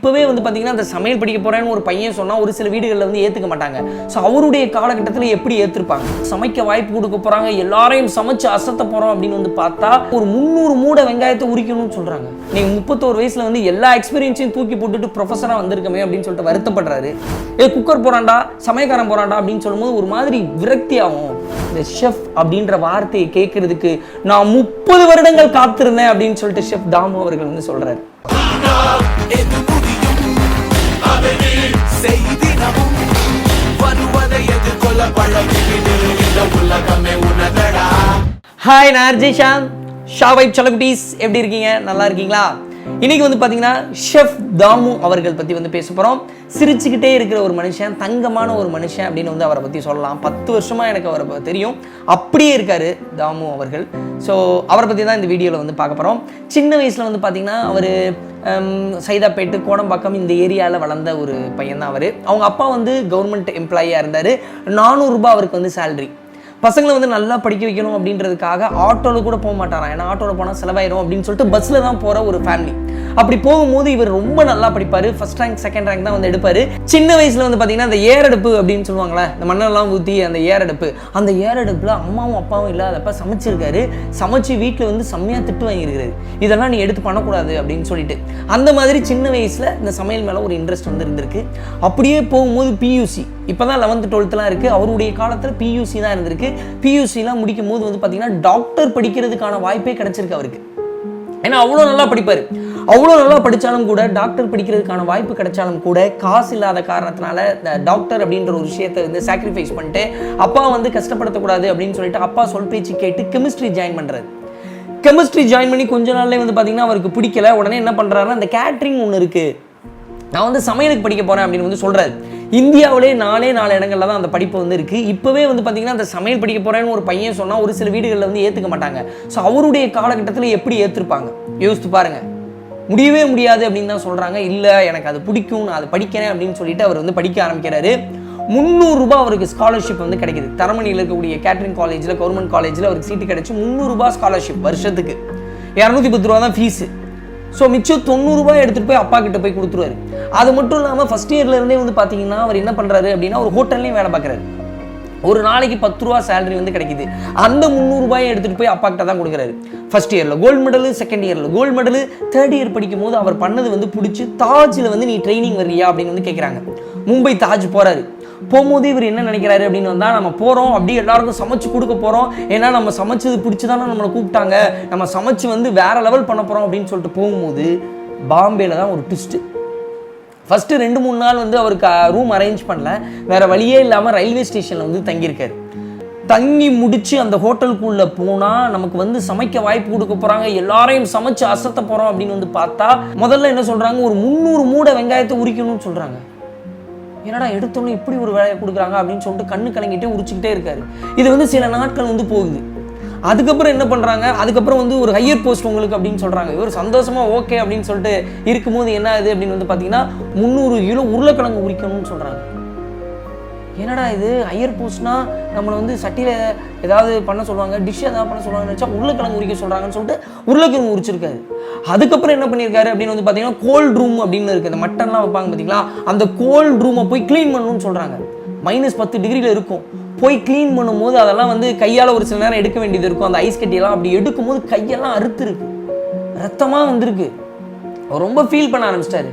இப்போவே வந்து பார்த்தீங்கன்னா அந்த சமையல் படிக்க போகிறேன்னு ஒரு பையன் சொன்னால் ஒரு சில வீடுகளில் வந்து ஏற்றுக்க மாட்டாங்க. ஸோ அவருடைய காலகட்டத்தில் எப்படி ஏற்றிருப்பாங்க? சமைக்க வாய்ப்பு கொடுக்க போகிறாங்க, எல்லாரையும் சமைச்சு அசத்த போகிறோம் அப்படின்னு வந்து பார்த்தா ஒரு 300 மூட வெங்காயத்தை உரிக்கணும்னு சொல்கிறாங்க. நீங்கள் 31 வயசில் வந்து எல்லா எக்ஸ்பீரியன்ஸையும் தூக்கி போட்டுட்டு ப்ரொஃபஸராக வந்திருக்கமே அப்படின்னு சொல்லிட்டு வருத்தப்படுறாரு. குக்கர் போகிறான்டா, சமையக்காரன் போகிறான்டா அப்படின்னு சொல்லும்போது ஒரு மாதிரி விரக்தி ஆகும். இந்த ஷெஃப் அப்படின்ற வார்த்தையை கேட்கறதுக்கு நான் 30 வருடங்கள் காத்திருந்தேன் அப்படின்னு சொல்லிட்டு ஷெஃப் தாமு அவர்கள் வந்து சொல்றாரு. ஹாய், நான் RJ Sha. ஷா வைப் செல்லகுட்டீஸ், எப்படி இருக்கீங்க? நல்லா இருக்கீங்களா? இன்னைக்கு வந்து பார்த்தீங்கன்னா ஷெஃப் தாமு அவர்கள் பற்றி வந்து பேச போகிறோம். சிரிச்சுக்கிட்டே இருக்கிற ஒரு மனுஷன், தங்கமான ஒரு மனுஷன் அப்படின்னு வந்து அவரை பற்றி சொல்லலாம். 10 வருஷமாக எனக்கு அவரை தெரியும். அப்படியே இருக்கார் தாமு அவர்கள். ஸோ அவரை பற்றி தான் இந்த வீடியோவில் வந்து பார்க்க போகிறோம். சின்ன வயசில் வந்து பார்த்திங்கன்னா அவர் சைதாப்பேட்டு, கோடம்பாக்கம் இந்த ஏரியாவில் வளர்ந்த ஒரு பையன் தான் அவர். அவங்க அப்பா வந்து கவர்மெண்ட் எம்ப்ளாயியாக இருந்தார். 400 ரூபாய் அவருக்கு வந்து சேலரி. பசங்களை வந்து நல்லா படிக்க வைக்கணும் அப்படின்றதுக்காக ஆட்டோவில் கூட போக மாட்டாராம். ஏன்னா ஆட்டோவில் போனால் செலவாயிரும் அப்படின்னு சொல்லிட்டு பஸ்ஸில் தான் போகிற ஒரு ஃபேமிலி. அப்படி போகும்போது இவர் ரொம்ப நல்லா படிப்பார். ஃபர்ஸ்ட் ரேங்க், செகண்ட் ரேங்க் தான் வந்து எடுப்பார். சின்ன வயசில் வந்து பார்த்தீங்கன்னா அந்த ஏரடுப்பு அப்படின்னு சொல்லுவாங்களே, இந்த மண்ணெல்லாம் ஊற்றி அந்த ஏரடுப்பு, அந்த ஏரடுப்பில் அம்மாவும் அப்பாவும் இல்லாதப்ப சமைச்சிருக்காரு. சமைச்சு வீட்டில் வந்து செம்மையாக திட்டு வாங்கியிருக்காரு. இதெல்லாம் நீ எடுத்து பண்ணக்கூடாது அப்படின்னு சொல்லிட்டு. அந்த மாதிரி சின்ன வயசில் இந்த சமையல் மேலே ஒரு இன்ட்ரெஸ்ட் வந்து இருந்திருக்கு. அப்படியே போகும்போது PUC, இப்போ தான் 11th 12thலாம் இருக்குது. அவருடைய காலத்தில் PUC தான் இருந்திருக்கு. PUCலாம் முடிக்கும் போது வந்து பார்த்தீங்கன்னா டாக்டர் படிக்கிறதுக்கான வாய்ப்பே கிடைச்சிருக்கு அவருக்கு. ஏன்னா அவ்வளோ நல்லா படிப்பார். அவ்வளோ நல்லா படித்தாலும் கூட, டாக்டர் படிக்கிறதுக்கான வாய்ப்பு கிடைச்சாலும் கூட, காசு இல்லாத காரணத்தினால டாக்டர் அப்படின்ற ஒரு விஷயத்தை வந்து சாக்ரிஃபைஸ் பண்ணிட்டு அப்பா வந்து கஷ்டப்படுத்தக்கூடாது அப்படின்னு சொல்லிட்டு அப்பா சொல் பேச்சு கேட்டு கெமிஸ்ட்ரி ஜாயின் பண்ணுறாரு. கெமிஸ்ட்ரி ஜாயின் பண்ணி கொஞ்ச நாள்லேயே வந்து பார்த்தீங்கன்னா அவருக்கு பிடிக்கல. உடனே என்ன பண்ணுறாருன்னா, அந்த கேட்ரிங் ஒன்று இருக்குது, நான் வந்து சமையலுக்கு படிக்க போகிறேன் அப்படின்னு வந்து சொல்கிறாரு. இந்தியாவிலே 4 இடங்கள்ல தான் அந்த படிப்பு வந்து இருக்குது. இப்போவே வந்து பார்த்தீங்கன்னா அந்த சமையல் படிக்க போகிறேன்னு ஒரு பையன் சொன்னால் ஒரு சில வீடுகளில் வந்து ஏற்றுக்க மாட்டாங்க. ஸோ அவருடைய காலகட்டத்தில் எப்படி ஏற்றிருப்பாங்க யோசித்து பாருங்கள். முடியவே முடியாது அப்படின்னு தான் சொல்கிறாங்க. இல்லை, எனக்கு அது பிடிக்கும், நான் அதை படிக்கிறேன் அப்படின்னு சொல்லிட்டு அவர் வந்து படிக்க ஆரம்பிக்கிறாரு. 300 ரூபாய் அவருக்கு ஸ்காலர்ஷிப் வந்து கிடைக்குது. தரமணியில் இருக்கக்கூடிய கேட்ரிங் காலேஜில், கவர்மெண்ட் காலேஜில் அவருக்கு சீட்டு கிடைச்சி 300 ரூபாய் ஸ்காலர்ஷிப் வருஷத்துக்கு. 210 ரூபா தான் ஃபீஸு. ஸோ மிச்சம் 90 ரூபாய் எடுத்துகிட்டு போய் அப்பா கிட்ட போய் கொடுத்துருவாரு. அது மட்டும் இல்லாமல் ஃபஸ்ட் இயர்லேருந்தே வந்து பார்த்தீங்கன்னா அவர் என்ன பண்ணுறாரு அப்படின்னா, ஒரு ஹோட்டல்லையும் வேலை பார்க்குறாரு. ஒரு நாளைக்கு 10 ரூபா சேலரி வந்து கிடைக்குது. அந்த 300 ரூபாயை எடுத்துகிட்டு போய் அப்பா கிட்ட தான் கொடுக்குறாரு. ஃபர்ஸ்ட் இயரில் கோல்டு மெடலு, செகண்ட் இயரில் கோல்டு மெடலு, தேர்ட் இயர் படிக்கும் போது அவர் பண்ணது வந்து பிடிச்சி தாஜில் வந்து நீ ட்ரைனிங் வர்றியா அப்படின்னு வந்து கேட்குறாங்க. மும்பை தாஜ் போகிறாரு. போகும்போது இவர் என்ன நினைக்கிறாரு அப்படின்னு வந்தால், நம்ம போகிறோம் அப்படியே எல்லாருக்கும் சமைச்சு கொடுக்க போகிறோம், ஏன்னா நம்ம சமைச்சது பிடிச்சி தானே நம்மளை கூப்பிட்டாங்க, நம்ம சமைச்சு வந்து வேறு லெவல் பண்ண போகிறோம் அப்படின்னு சொல்லிட்டு போகும்போது பாம்பேயில் தான் ஒரு ட்விஸ்ட்டு. ஃபஸ்ட்டு 2-3 நாள் வந்து அவருக்கு ரூம் அரேஞ்ச் பண்ணல. வேறு வழியே இல்லாமல் ரயில்வே ஸ்டேஷனில் வந்து தங்கியிருக்காரு. தங்கி முடித்து அந்த ஹோட்டலுக்குள்ளே போனால் நமக்கு வந்து சமைக்க வாய்ப்பு கொடுக்க போகிறாங்க, எல்லாரையும் சமைச்சு அசத்த போகிறோம் அப்படின்னு வந்து பார்த்தா முதல்ல என்ன சொல்கிறாங்க, ஒரு 300 மூட வெங்காயத்தை உரிக்கணும்னு சொல்கிறாங்க. என்னடா எடுத்தோன்னே இப்படி ஒரு வேலையை கொடுக்குறாங்க அப்படின்னு சொல்லிட்டு கண்ணு கலங்கிட்டே உரிச்சிக்கிட்டே இருக்காரு. இது வந்து சில நாட்கள் வந்து போகுது. அதுக்கப்புறம் என்ன பண்ணுறாங்க, அதுக்கப்புறம் வந்து ஒரு ஹையர் போஸ்ட் உங்களுக்கு அப்படின்னு சொல்கிறாங்க. இவர் சந்தோஷமாக ஓகே அப்படின்னு சொல்லிட்டு இருக்கும்போது என்ன ஆகுது அப்படின்னு வந்து பார்த்தீங்கன்னா 300 கிலோ உருளைக்கிழங்கு உரிக்கணும்னு சொல்கிறாங்க. என்னடா இது, ஹையர் போஸ்ட்னா நம்மளை வந்து சட்டியில் ஏதாவது பண்ண சொல்லுவாங்க, டிஷ் ஏதாவது பண்ண சொல்லுவாங்கன்னு நினச்சா உருளைக்கிழங்கு உரிக்க சொல்கிறாங்கன்னு சொல்லிட்டு உருளைக்கிழங்கு உரிச்சிருக்காரு. அதுக்கப்புறம் என்ன பண்ணியிருக்காரு அப்படின்னு வந்து பார்த்தீங்கன்னா கோல்ட் ரூம் அப்படின்னு இருக்குது, இந்த மட்டன்லாம் வைப்பாங்க பார்த்தீங்களா, அந்த கோல்ட் ரூமை போய் க்ளீன் பண்ணணும்னு சொல்கிறாங்க. -10 டிகிரியில் இருக்கும். போய் க்ளீன் பண்ணும்போது அதெல்லாம் வந்து கையால் ஒரு சில நேரம் எடுக்க வேண்டியது இருக்கும். அந்த ஐஸ் கட்டியெல்லாம் அப்படி எடுக்கும்போது கையெல்லாம் அறுத்துருக்கு, ரத்தமாக வந்திருக்கு. அவர் ரொம்ப ஃபீல் பண்ண ஆரம்பிச்சிட்டாரு.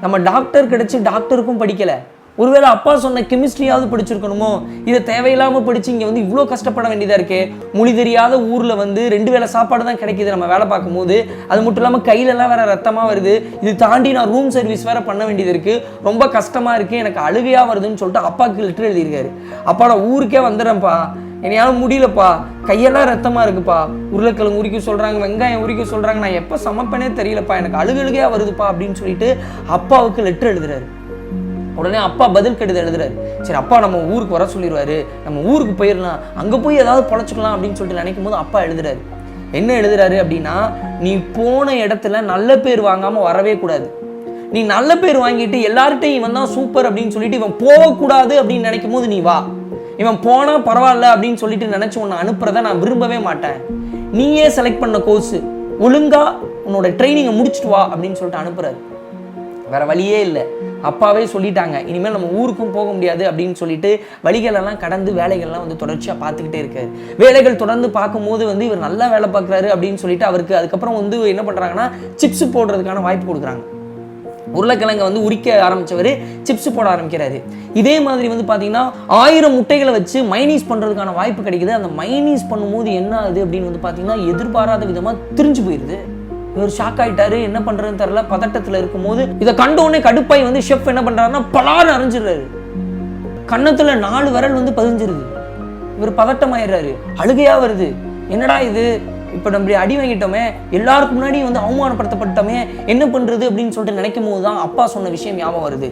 நம்ம டாக்டர் கிடச்சி டாக்டருக்கும் படிக்கலை, ஒருவேளை அப்பா சொன்ன கெமிஸ்ட்ரியாவது படிச்சிருக்கணுமோ, இதை தேவையில்லாமல் படித்து இங்கே வந்து இவ்வளோ கஷ்டப்பட வேண்டியதாக இருக்கே. மொழி தெரியாத ஊரில் வந்து 2 வேளை சாப்பாடு தான் கிடைக்கிது நம்ம வேலை பார்க்கும்போது. அது மட்டும் இல்லாமல் கையிலெல்லாம் வேறு ரத்தமாக வருது. இது தாண்டி நான் ரூம் சர்வீஸ் வேறு பண்ண வேண்டியது இருக்குது, ரொம்ப கஷ்டமாக இருக்குது, எனக்கு அழுகையாக வருதுன்னு சொல்லிட்டு அப்பாவுக்கு லெட்டர் எழுதியிருக்காரு. அப்பா, நான் ஊருக்கே வந்துடுறேன்ப்பா, என்னையால் முடியலப்பா, கையெல்லாம் ரத்தமாக இருக்குப்பா, உருளைக்கிழங்கு உரிக்க சொல்கிறாங்க, வெங்காயம் உரிக்க சொல்கிறாங்க, நான் எப்போ சமைப்பேனே தெரியலப்பா, எனக்கு அழுகையாக வருதுப்பா அப்படின்னு சொல்லிட்டு அப்பாவுக்கு லெட்டர் எழுதுறாரு. உடனே அப்பா பதில் கடிதம் எழுதுறாரு. சரி, அப்பா நம்ம ஊருக்கு வர சொல்லிடுவாரு, நம்ம ஊருக்கு போயிடலாம், அங்கே போய் ஏதாவது பொழைச்சிக்கலாம் அப்படின்னு சொல்லிட்டு நினைக்கும் போது அப்பா எழுதுறாரு. என்ன எழுதுறாரு அப்படின்னா, நீ போன இடத்துல நல்ல பேர் வாங்காமல் வரவே கூடாது. நீ நல்ல பேர் வாங்கிட்டு எல்லார்ட்டையும் இவன் தான் சூப்பர் அப்படின்னு சொல்லிட்டு இவன் போகக்கூடாது அப்படின்னு நினைக்கும் போது நீ வா. இவன் போனால் பரவாயில்ல அப்படின்னு சொல்லிட்டு நினச்சி உன்னை அனுப்புறதை நான் விரும்பவே மாட்டேன். நீயே செலக்ட் பண்ண கோர்ஸு, ஒழுங்கா உன்னோட ட்ரைனிங்கை முடிச்சுட்டு வா அப்படின்னு சொல்லிட்டு அனுப்புறாரு. வேற வழியே இல்லை. அப்பாவே சொல்லிட்டாங்க, இனிமேல் நம்ம ஊருக்கும் போக முடியாது அப்படின்னு சொல்லிட்டு வழிகளெல்லாம் கடந்து வேலைகள்லாம் வந்து தொடர்ச்சியாக பார்த்துக்கிட்டே இருக்காரு. வேலைகள் தொடர்ந்து பார்க்கும்போது வந்து இவர் நல்லா வேலை பார்க்குறாரு அப்படின்னு சொல்லிட்டு அவருக்கு அதுக்கப்புறம் வந்து என்ன பண்ணுறாங்கன்னா சிப்ஸ் போடுறதுக்கான வாய்ப்பு கொடுக்குறாங்க. உருளைக்கிழங்க வந்து உரிக்க ஆரம்பிச்சவர் சிப்ஸ் போட ஆரம்பிக்கிறாரு. இதே மாதிரி வந்து பார்த்தீங்கன்னா 1000 முட்டைகளை வச்சு மைனீஸ் பண்ணுறதுக்கான வாய்ப்பு கிடைக்குது. அந்த மைனீஸ் பண்ணும்போது என்ன ஆகுது அப்படின்னு வந்து பார்த்தீங்கன்னா எதிர்பாராத விதமாக திரிஞ்சு போயிடுது. இவர் ஷாக் ஆயிட்டாரு, என்ன பண்றதுன்னு தெரியல, பதட்டத்தில் இருக்கும்போது இதை கண்டோடனே கடுப்பாய் வந்து ஷெஃப் என்ன பண்றாருன்னா பலாறு அரைஞ்சிடுறாரு. கன்னத்துல 4 விரல் வந்து பதிஞ்சிருது. இவர் பதட்டமாயிடுறாரு, அழுகையா வருது. என்னடா இது, இப்போ நம்ம அடி வாங்கிட்டோமே, எல்லாருக்கும் முன்னாடி வந்து அவமானப்படுத்தப்பட்டோமே, என்ன பண்றது அப்படின்னு சொல்லிட்டு நினைக்கும் போது தான் அப்பா சொன்ன விஷயம் ஞாபகம் வருது.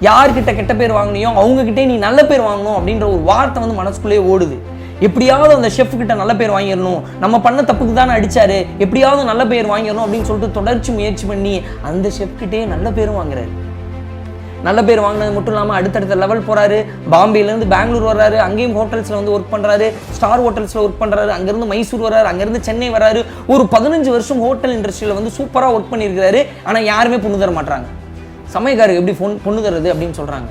யார்கிட்ட கெட்ட பேர் வாங்கினியோ அவங்க கிட்டே நீ நல்ல பேர் வாங்கணும் அப்படின்ற ஒரு வார்த்தை வந்து மனசுக்குள்ளேயே ஓடுது. எப்படியாவது அந்த ஷெஃப் கிட்ட நல்ல பேர் வாங்கிடணும், நம்ம பண்ண தப்புக்கு தானே அடிச்சாரு, எப்படியாவது நல்ல பேர் வாங்கிடணும் அப்படின்னு சொல்லிட்டு தொடர்ச்சி முயற்சி பண்ணி அந்த ஷெஃப் கிட்டே நல்ல பேரும் வாங்குறாரு. நல்ல பேர் வாங்கினது மட்டும் இல்லாமல் அடுத்தடுத்த லெவல் போறாரு. பாம்பேலேருந்து பெங்களூர் வர்றாரு, அங்கேயும் ஹோட்டல்ஸில் வந்து ஒர்க் பண்ணுறாரு, ஸ்டார் ஹோட்டல்ஸில் ஒர்க் பண்ணுறாரு. அங்கேருந்து மைசூர் வர்றாரு, அங்கேருந்து சென்னை வர்றாரு. ஒரு 15 வருஷம் ஹோட்டல் இண்டஸ்ட்ரியில் வந்து சூப்பராக ஒர்க் பண்ணியிருக்கிறாரு. ஆனால் யாருமே பொண்ணு தர மாட்டாங்க. சமயக்காருக்கு எப்படி பொண்ணு தருது அப்படின்னு சொல்கிறாங்க.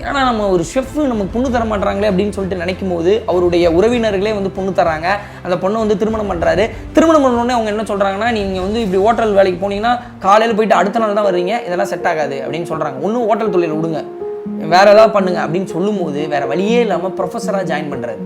ஏன்னா நம்ம ஒரு ஷெஃப் நமக்கு பொண்ணு தர மாட்டாங்களே அப்படின்னு சொல்லிட்டு நினைக்கும் போது அவருடைய உறவினர்களே வந்து பொண்ணு தராங்க. அந்த பொண்ணை வந்து திருமணம் பண்ணுறாரு. திருமணம் பண்ணோடனே அவங்க என்ன சொல்கிறாங்கன்னா, நீங்கள் வந்து இப்படி ஹோட்டல் வேலைக்கு போனீங்கன்னா காலையில் போயிட்டு அடுத்த நாள் தான் வர்றீங்க, இதெல்லாம் செட் ஆகாது அப்படின்னு சொல்கிறாங்க. ஒன்றும் ஹோட்டல் தொழில் விடுங்க, வேற ஏதாவது பண்ணுங்க அப்படின்னு சொல்லும்போது வேற வழியே இல்லாமல் ப்ரொஃபஸராக ஜாயின் பண்ணுறாரு.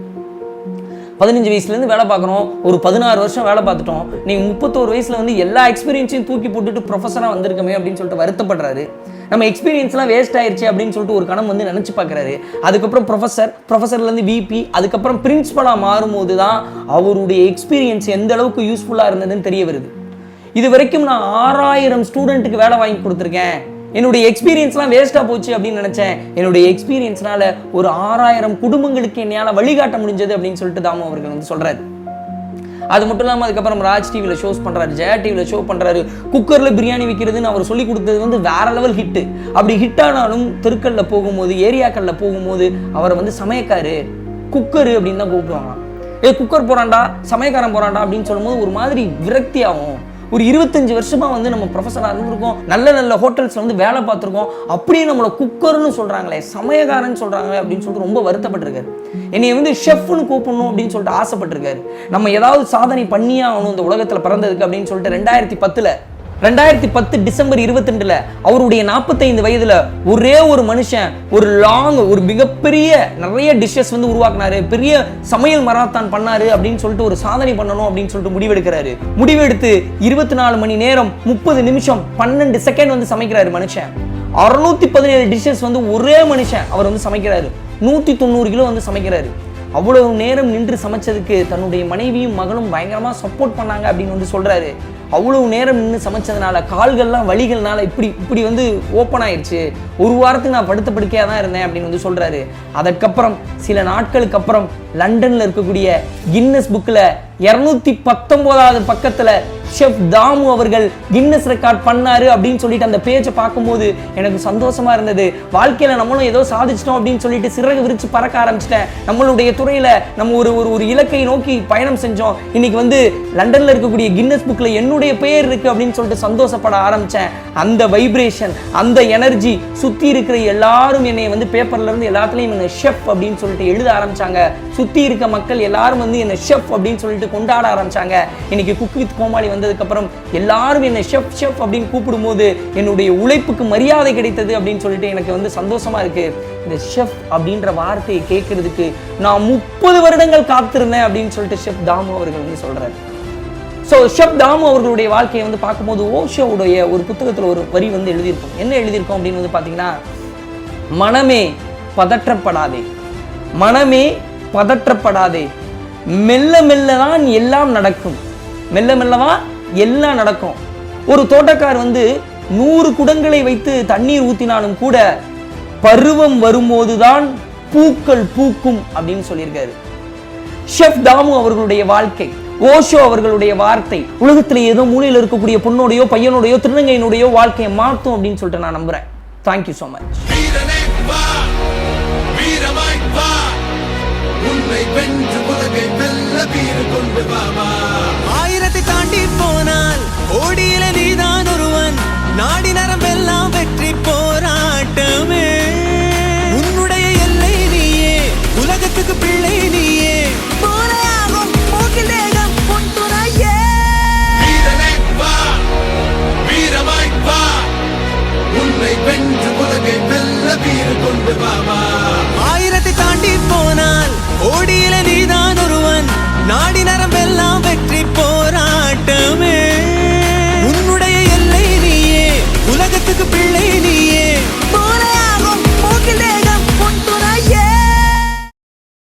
15 வயசுலேருந்து வேலை பார்க்குறோம், ஒரு 16 வருஷம் வேலை பார்த்துட்டோம், நீங்கள் 31 வயசில் வந்து எல்லா எக்ஸ்பீரியன்ஸையும் தூக்கி போட்டுட்டு ப்ரொஃபஸராக வந்திருக்கமே அப்படின்னு சொல்லிட்டு வருத்தப்படுறாரு. நம்ம எக்ஸ்பீரியன்ஸ்லாம் வேஸ்ட் ஆயிடுச்சு அப்படின்னு சொல்லிட்டு ஒரு கணம் வந்து நினச்சி பார்க்குறாரு. அதுக்கப்புறம் ப்ரொஃபஸர்லேருந்து விபி, அதுக்கப்புறம் பிரின்சிபலாக மாறும்போது தான் அவருடைய எக்ஸ்பீரியன்ஸ் எந்த அளவுக்கு யூஸ்ஃபுல்லாக இருந்ததுன்னு தெரிய வருது. இது வரைக்கும் நான் 6000 ஸ்டூடெண்ட்டுக்கு வேலை வாங்கி கொடுத்துருக்கேன், என்னுடைய எக்ஸ்பீரியன்ஸ்லாம் வேஸ்ட்டாக போச்சு அப்படின்னு நினச்சேன். என்னுடைய எக்ஸ்பீரியன்ஸ்னால ஒரு 6000 குடும்பங்களுக்கு என்னையால் வழிகாட்ட முடிஞ்சது அப்படின்னு சொல்லிட்டு தாமு அவர்கள் வந்து சொல்கிறாரு. அது மட்டும் இல்லாமல் அதுக்கப்புறம் ராஜ் டிவியில் ஷோஸ் பண்ணுறாரு, ஜெயா டிவியில் ஷோ பண்ணுறாரு. குக்கரில் பிரியாணி விற்கிறதுன்னு அவர் சொல்லி கொடுத்தது வந்து வேற லெவல் ஹிட்டு. அப்படி ஹிட் ஆனாலும் தெருக்களில் போகும்போது, ஏரியாக்களில் போகும்போது அவரை வந்து சமயக்காரு, குக்கரு அப்படின்னு தான் கூப்பிடுவாங்க. குக்கர் போகிறான்டா, சமயக்காரன் போகிறான்டா அப்படின்னு சொல்லும்போது ஒரு மாதிரி விரக்தி ஆகும். ஒரு 25 வருஷமா வந்து நம்ம ப்ரொஃபஸராக இருந்திருக்கோம், நல்ல நல்ல ஹோட்டல்ஸில் வந்து வேலை பார்த்துருக்கோம், அப்படியே நம்மளை குக்கர்னு சொல்கிறாங்களே, சமயக்காரன்னு சொல்கிறாங்களே அப்படின்னு சொல்லிட்டு ரொம்ப வருத்தப்பட்டிருக்காரு. என்னைய வந்து ஷெஃப்னு கூப்பிடணும் அப்படின்னு சொல்லிட்டு ஆசைப்பட்டிருக்காரு. நம்ம ஏதாவது சாதனை பண்ணியே ஆகணும் இந்த உலகத்தில் பிறந்ததுக்கு அப்படின்னு சொல்லிட்டு 2010 டிசம்பர் 22 அவருடைய 45 வயதுல ஒரே ஒரு மனுஷன் ஒரு மிகப்பெரிய நிறைய டிஷ்ஷஸ் வந்து உருவாக்குனாரு, பெரிய சமையல் மராத்தான் பண்ணாரு அப்படின்னு சொல்லிட்டு ஒரு சாதனை பண்ணணும் அப்படின்னு சொல்லிட்டு முடிவெடுக்கிறாரு. முடிவெடுத்து 24 மணி நேரம் 30 நிமிஷம் 12 செகண்ட் வந்து சமைக்கிறாரு மனுஷன். 617 டிஷ்ஷஸ் வந்து ஒரே மனுஷன் அவர் வந்து சமைக்கிறாரு. 190 கிலோ வந்து சமைக்கிறாரு. அவ்வளவு நேரம் நின்று சமைச்சதுக்கு தன்னுடைய மனைவியும் மகளும் பயங்கரமா சப்போர்ட் பண்ணாங்க அப்படின்னு வந்து சொல்றாரு. அவ்வளவு நேரம் நின்று சமைச்சதுனால கால்கள்லாம் வலிகள்னால இப்படி வந்து ஓப்பன் ஆயிடுச்சு. ஒரு வாரத்துக்கு நான் படுத்த படுக்கையாக தான் இருந்தேன் அப்படின்னு வந்து சொல்றாரு. அதற்கப்புறம் சில நாட்களுக்கு அப்புறம் லண்டன்ல இருக்கக்கூடிய கின்னஸ் புக்கில் 219வது பக்கத்துல ஷெஃப் தாமு அவர்கள் கின்னஸ் ரெக்கார்ட் பண்ணாரு அப்படின்னு சொல்லிட்டு அந்த பேஜை பார்க்கும்போது எனக்கு சந்தோஷமா இருந்தது. வாழ்க்கையில நம்மளும் ஏதோ சாதிச்சிட்டோம் அப்படின்னு சொல்லிட்டு சிறகு விரிச்சு பறக்க ஆரம்பிச்சிட்டேன். நம்மளுடைய துறையில நம்ம ஒரு இலக்கை நோக்கி பயணம் செஞ்சோம். இன்னைக்கு வந்து லண்டன்ல இருக்கக்கூடிய கின்னஸ் புக்ல என்னுடைய பெயர் இருக்கு அப்படின்னு சொல்லிட்டு சந்தோஷப்பட ஆரம்பிச்சேன். அந்த வைப்ரேஷன், அந்த எனர்ஜி சுத்தி இருக்கிற எல்லாரும் என்னை வந்து பேப்பர்ல இருந்து எல்லாத்துலயும் என்ன ஷெஃப் அப்படின்னு சொல்லிட்டு எழுத ஆரம்பிச்சாங்க. சுத்தி இருக்க மக்கள் எல்லாரும் வந்து என்ன ஷெஃப் அப்படின்னு சொல்லிட்டு கொண்டாட ஆரம்பிச்சாங்க. இன்னைக்கு குக் வித் கோமாளி வந்ததுக்கு அப்புறம் எல்லாரும் என்ன ஷெஃப் ஷெஃப் அப்படின்னு கூப்பிடும்போது என்னுடைய உழைப்புக்கு மரியாதை கிடைத்தது அப்படின்னு சொல்லிட்டு எனக்கு வந்து சந்தோஷமா இருக்கு. இந்த ஷெஃப் அப்படின்ற வார்த்தையை கேட்கறதுக்கு நான் 30 வருடங்கள் காத்திருந்தேன் அப்படின்னு சொல்லிட்டு ஷெஃப் தாமு அவர்கள் வந்து சொல்றாரு. ஸோ ஷெஃப் தாமு அவர்களுடைய வாழ்க்கையை வந்து பார்க்கும்போது ஓஷோவுடைய ஒரு புத்தகத்தில் ஒரு வரி வந்து எழுதியிருக்கோம். என்ன எழுதியிருக்கோம் அப்படின்னு வந்து பார்த்தீங்கன்னா, மனமே பதற்றப்படாதே, மனமே பதற்றப்படாதே, மெல்ல மெல்லதான் எல்லாம் நடக்கும், மெல்ல மெல்லவா எல்லாம் நடக்கும். ஒரு தோட்டக்கார் வந்து 100 குடங்களை வைத்து தண்ணீர் ஊத்தினாலும் கூட பருவம் வரும்போதுதான் பூக்கள் பூக்கும் அப்படின்னு சொல்லியிருக்காரு. ஷெஃப் தாமு அவர்களுடைய வாழ்க்கை, ஓஷோ அவர்களுடைய வார்த்தை உலகத்தில் ஏதோ மூலையில் இருக்கக்கூடிய பொண்ணோடையோ பையனோடையோ திருநங்கையினுடையோ வாழ்க்கையை மாற்றும் அப்படின்னு சொல்லிட்டு நான் நம்புறேன். Thank you so much. ஆயிரத்தை தாண்டி போனால் ஓடியில நீதான் ஒருவன். நாடி நரம்பெல்லாம் வெற்றி போராட்டமே. உன்னுடைய எல்லை நீயே, உலகத்துக்கு பிள்ளை நீயே. போலையாகும் மூக்கில் தேகம் உன் துணையே. வீரனை வா, வீரமாய் வா, உன்னை வென்று உலகை வெல்ல வீறு கொண்டு வாமா. 1000 தாண்டி போனால் ஓடியில நீதான் ஒருவன். நாடி நரம்பெல்லாம் வெற்றி போராட்டமே.